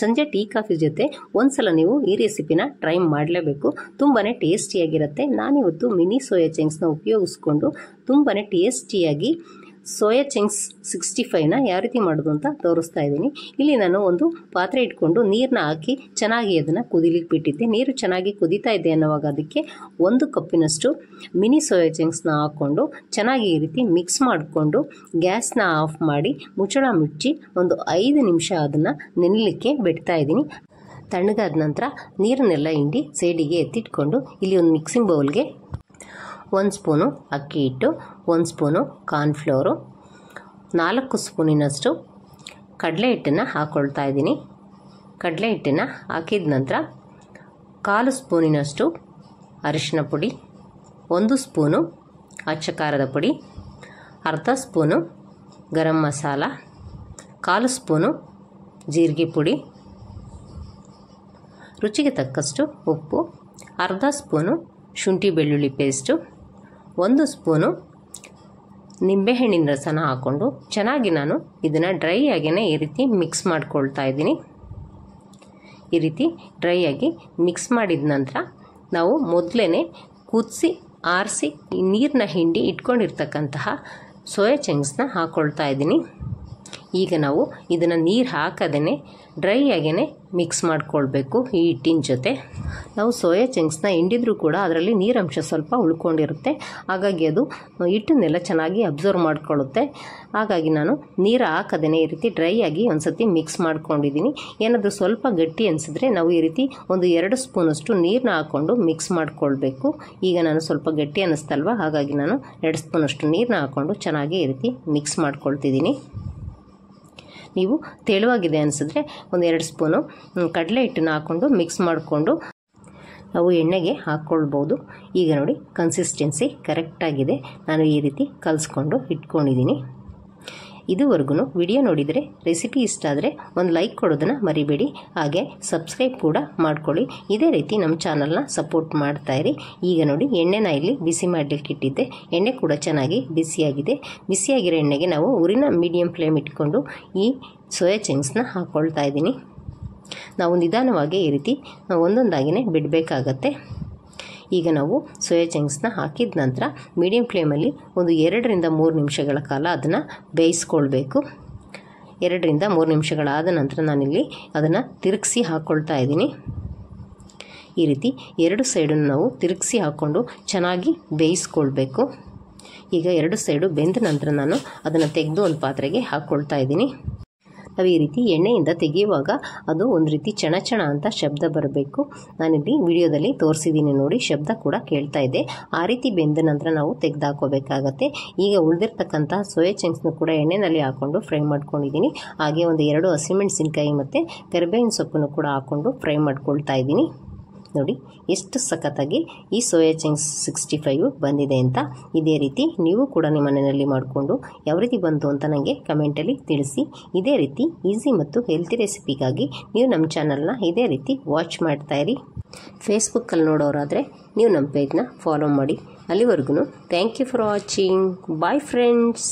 ಸಂಜೆ tea coffee ಜೊತೆ ಒಂದ್ಸಲ ನೀವು ಈ ರೆಸಿಪಿನ ಟ್ರೈ ಮಾಡಲೇಬೇಕು. ತುಂಬಾ ಟೇಸ್ಟಿಯಾಗಿರುತ್ತೆ. ನಾನಿವತ್ತು ಮಿನಿ ಸೋಯಾ ಚಂಕ್ಸ್ನ ಉಪಯೋಗಿಸ್ಕೊಂಡು ತುಂಬಾ ಟೇಸ್ಟಿಯಾಗಿ ಸೋಯಾ ಚಂಕ್ಸ್ 65ನ ಯಾವ ರೀತಿ ಮಾಡೋದು ಅಂತ ತೋರಿಸ್ತಾ ಇದ್ದೀನಿ. ಇಲ್ಲಿ ನಾನು ಒಂದು ಪಾತ್ರೆ ಇಟ್ಕೊಂಡು ನೀರನ್ನ ಹಾಕಿ ಚೆನ್ನಾಗಿ ಅದನ್ನು ಕುದಿಲಿಕ್ಕೆ ಬಿಟ್ಟಿದ್ದೆ. ನೀರು ಚೆನ್ನಾಗಿ ಕುದೀತಾ ಇದೆ ಅನ್ನೋವಾಗ ಅದಕ್ಕೆ 1 ಕಪ್ಪಿನಷ್ಟು ಮಿನಿ ಸೋಯಾ ಚಂಕ್ಸ್ನ ಹಾಕ್ಕೊಂಡು ಚೆನ್ನಾಗಿ ಈ ರೀತಿ ಮಿಕ್ಸ್ ಮಾಡಿಕೊಂಡು ಗ್ಯಾಸ್ನ ಆಫ್ ಮಾಡಿ ಮುಚ್ಚಳ ಮುಚ್ಚಿ ಒಂದು 5 ನಿಮಿಷ ಅದನ್ನು ನೆನೆಲಿಕ್ಕೆ ಬಿಡ್ತಾ ಇದ್ದೀನಿ. ತಣ್ಣಗಾದ ನಂತರ ನೀರನ್ನೆಲ್ಲ ಹಿಂಡಿ ಸೈಡಿಗೆ ಎತ್ತಿಟ್ಕೊಂಡು ಇಲ್ಲಿ ಒಂದು ಮಿಕ್ಸಿಂಗ್ ಬೌಲ್ಗೆ 1 ಸ್ಪೂನು ಅಕ್ಕಿ ಹಿಟ್ಟು, 1 ಸ್ಪೂನು ಕಾರ್ನ್ಫ್ಲೋರು, 4 ಸ್ಪೂನಿನಷ್ಟು ಕಡಲೆ ಹಿಟ್ಟನ್ನು ಹಾಕ್ಕೊಳ್ತಾ ಇದ್ದೀನಿ. ಕಡಲೆ ಹಿಟ್ಟನ್ನು ಹಾಕಿದ ನಂತರ 1/4 ಸ್ಪೂನಿನಷ್ಟು ಅರಿಶಿನ ಪುಡಿ, 1 ಸ್ಪೂನು ಅಚ್ಚ ಖಾರದ ಪುಡಿ, ಅರ್ಧ ಸ್ಪೂನು ಗರಂ ಮಸಾಲ, 1/4 ಸ್ಪೂನು ಜೀರಿಗೆ ಪುಡಿ, ರುಚಿಗೆ ತಕ್ಕಷ್ಟು ಉಪ್ಪು, ಅರ್ಧ ಸ್ಪೂನು ಶುಂಠಿ ಬೆಳ್ಳುಳ್ಳಿ ಪೇಸ್ಟು, 1 ಸ್ಪೂನು ನಿಂಬೆಹಣ್ಣಿನ ರಸನ ಹಾಕ್ಕೊಂಡು ಚೆನ್ನಾಗಿ ನಾನು ಇದನ್ನು ಡ್ರೈ ಆಗಿಯೇ ಈ ರೀತಿ ಮಿಕ್ಸ್ ಮಾಡ್ಕೊಳ್ತಾ ಇದ್ದೀನಿ. ಈ ರೀತಿ ಡ್ರೈ ಆಗಿ ಮಿಕ್ಸ್ ಮಾಡಿದ ನಂತರ ನಾವು ಮೊದಲೇ ಕುದಿಸಿ ಆರಿಸಿ ನೀರನ್ನ ಹಿಂಡಿ ಇಟ್ಕೊಂಡಿರ್ತಕ್ಕಂತಹ ಸೋಯಾ ಚಂಕ್ಸ್ನ ಹಾಕ್ಕೊಳ್ತಾ ಇದ್ದೀನಿ. ಈಗ ನಾವು ಇದನ್ನು ನೀರು ಹಾಕದೇ ಡ್ರೈ ಆಗಿಯೇ ಮಿಕ್ಸ್ ಮಾಡ್ಕೊಳ್ಬೇಕು ಈ ಹಿಟ್ಟಿನ ಜೊತೆ. ನಾವು ಸೋಯಾ ಚಂಕ್ಸ್ನ ಹಿಂಡಿದ್ರೂ ಕೂಡ ಅದರಲ್ಲಿ ನೀರಂಶ ಸ್ವಲ್ಪ ಉಳ್ಕೊಂಡಿರುತ್ತೆ. ಹಾಗಾಗಿ ಅದು ಹಿಟ್ಟನ್ನೆಲ್ಲ ಚೆನ್ನಾಗಿ ಅಬ್ಸರ್ವ್ ಮಾಡ್ಕೊಳ್ಳುತ್ತೆ. ಹಾಗಾಗಿ ನಾನು ನೀರು ಹಾಕದೇ ಈ ರೀತಿ ಡ್ರೈ ಆಗಿ ಒಂದು ಸತಿ ಮಿಕ್ಸ್ ಮಾಡ್ಕೊಂಡಿದ್ದೀನಿ. ಏನಾದರೂ ಸ್ವಲ್ಪ ಗಟ್ಟಿ ಅನಿಸಿದ್ರೆ ನಾವು ಈ ರೀತಿ ಒಂದು 2 ಸ್ಪೂನಷ್ಟು ನೀರನ್ನ ಹಾಕ್ಕೊಂಡು ಮಿಕ್ಸ್ ಮಾಡ್ಕೊಳ್ಬೇಕು. ಈಗ ನಾನು ಸ್ವಲ್ಪ ಗಟ್ಟಿ ಅನ್ನಿಸ್ತಲ್ವ, ಹಾಗಾಗಿ ನಾನು 2 ಸ್ಪೂನಷ್ಟು ನೀರನ್ನ ಹಾಕ್ಕೊಂಡು ಚೆನ್ನಾಗಿ ಈ ರೀತಿ ಮಿಕ್ಸ್ ಮಾಡ್ಕೊಳ್ತಿದ್ದೀನಿ. ನೀವು ತೆಳುವಾಗಿದೆ ಅನಿಸಿದ್ರೆ ಒಂದು 2 ಸ್ಪೂನು ಕಡಲೆ ಹಿಟ್ಟನ್ನು ಹಾಕ್ಕೊಂಡು ಮಿಕ್ಸ್ ಮಾಡಿಕೊಂಡು ನಾವು ಎಣ್ಣೆಗೆ ಹಾಕ್ಕೊಳ್ಬೋದು. ಈಗ ನೋಡಿ ಕನ್ಸಿಸ್ಟೆನ್ಸಿ ಕರೆಕ್ಟಾಗಿದೆ. ನಾನು ಈ ರೀತಿ ಕಲಿಸ್ಕೊಂಡು ಇಟ್ಕೊಂಡಿದ್ದೀನಿ. ಇದುವರೆಗೂ ವಿಡಿಯೋ ನೋಡಿದರೆ ರೆಸಿಪಿ ಇಷ್ಟ ಆದರೆ ಒಂದು ಲೈಕ್ ಕೊಡೋದನ್ನು ಮರಿಬೇಡಿ. ಹಾಗೆ ಸಬ್ಸ್ಕ್ರೈಬ್ ಕೂಡ ಮಾಡ್ಕೊಳ್ಳಿ. ಇದೇ ರೀತಿ ನಮ್ಮ ಚಾನಲ್ನ ಸಪೋರ್ಟ್ ಮಾಡ್ತಾಯಿರಿ. ಈಗ ನೋಡಿ ಎಣ್ಣೆನ ಇಲ್ಲಿ ಬಿಸಿ ಮಾಡಲಿಕ್ಕೆ ಇಟ್ಟಿದ್ದೆ. ಎಣ್ಣೆ ಕೂಡ ಚೆನ್ನಾಗಿ ಬಿಸಿಯಾಗಿದೆ. ಬಿಸಿಯಾಗಿರೋ ಎಣ್ಣೆಗೆ ನಾವು ಉರಿನ ಮೀಡಿಯಮ್ ಫ್ಲೇಮ್ ಇಟ್ಕೊಂಡು ಈ ಸೋಯಾ ಚಂಕ್ಸ್ನ ಹಾಕ್ಕೊಳ್ತಾ ಇದ್ದೀನಿ. ನಾವು ನಿಧಾನವಾಗಿ ಈ ರೀತಿ ಒಂದೊಂದಾಗಿಯೇ ಬಿಡಬೇಕಾಗತ್ತೆ. ಈಗ ನಾವು ಸೋಯಾ ಚಂಕ್ಸ್ನ ಹಾಕಿದ ನಂತರ ಮೀಡಿಯಮ್ ಫ್ಲೇಮಲ್ಲಿ ಒಂದು 2 ರಿಂದ 3 ನಿಮಿಷಗಳ ಕಾಲ ಅದನ್ನು ಬೇಯಿಸ್ಕೊಳ್ಬೇಕು. 2 ರಿಂದ 3 ನಿಮಿಷಗಳಾದ ನಂತರ ನಾನಿಲ್ಲಿ ಅದನ್ನು ತಿರುಗಿಸಿ ಹಾಕ್ಕೊಳ್ತಾ ಇದ್ದೀನಿ. ಈ ರೀತಿ 2 ಸೈಡನ್ನು ನಾವು ತಿರುಗಿಸಿ ಹಾಕ್ಕೊಂಡು ಚೆನ್ನಾಗಿ ಬೇಯಿಸ್ಕೊಳ್ಬೇಕು. ಈಗ 2 ಸೈಡು ಬೆಂದ ನಂತರ ನಾನು ಅದನ್ನು ತೆಗೆದು ಒಂದು ಪಾತ್ರೆಗೆ ಹಾಕ್ಕೊಳ್ತಾ ಇದ್ದೀನಿ. ನಾವು ಈ ರೀತಿ ಎಣ್ಣೆಯಿಂದ ತೆಗೆಯುವಾಗ ಅದು ಒಂದು ರೀತಿ ಚಣ ಚಣ ಅಂತ ಶಬ್ದ ಬರಬೇಕು. ನಾನಿಲ್ಲಿ ವಿಡಿಯೋದಲ್ಲಿ ತೋರಿಸಿದ್ದೀನಿ ನೋಡಿ, ಶಬ್ದ ಕೂಡ ಕೇಳ್ತಾ ಇದೆ. ಆ ರೀತಿ ಬೆಂದ ನಂತರ ನಾವು ತೆಗೆದು ಹಾಕೋಬೇಕಾಗತ್ತೆ. ಈಗ ಉಳಿದಿರ್ತಕ್ಕಂಥ ಸೋಯಾ ಚಂಕ್ಸ್ನ ಕೂಡ ಎಣ್ಣೆಯಲ್ಲಿ ಹಾಕ್ಕೊಂಡು ಫ್ರೈ ಮಾಡ್ಕೊಂಡಿದ್ದೀನಿ. ಹಾಗೆ ಒಂದು 2 ಹಸಿಮೆಣಸಿನ್ಕಾಯಿ ಮತ್ತು ಕರಿಬೇವಿನ ಸೊಪ್ಪನ್ನು ಕೂಡ ಹಾಕ್ಕೊಂಡು ಫ್ರೈ ಮಾಡ್ಕೊಳ್ತಾ ಇದ್ದೀನಿ. ನೋಡಿ ಎಷ್ಟು ಸಖತ್ತಾಗಿ ಈ ಸೋಯಾ ಚಂಕ್ಸ್ 65 ಬಂದಿದೆ ಅಂತ. ಇದೇ ರೀತಿ ನೀವು ಕೂಡ ನಿಮ್ಮ ಮನೆಯಲ್ಲಿ ಮಾಡಿಕೊಂಡು ಯಾವ ರೀತಿ ಬಂತು ಅಂತ ನನಗೆ ಕಮೆಂಟಲ್ಲಿ ತಿಳಿಸಿ. ಇದೇ ರೀತಿ ಈಸಿ ಮತ್ತು ಹೆಲ್ತಿ ರೆಸಿಪಿಗಾಗಿ ನೀವು ನಮ್ಮ ಚಾನಲ್ನ ಇದೇ ರೀತಿ ವಾಚ್ ಮಾಡ್ತಾಯಿರಿ. ಫೇಸ್ಬುಕ್ಕಲ್ಲಿ ನೋಡೋರಾದರೆ ನೀವು ನಮ್ಮ ಪೇಜ್ನ ಫಾಲೋ ಮಾಡಿ. ಅಲ್ಲಿವರೆಗೂ thank you for watching. Bye friends.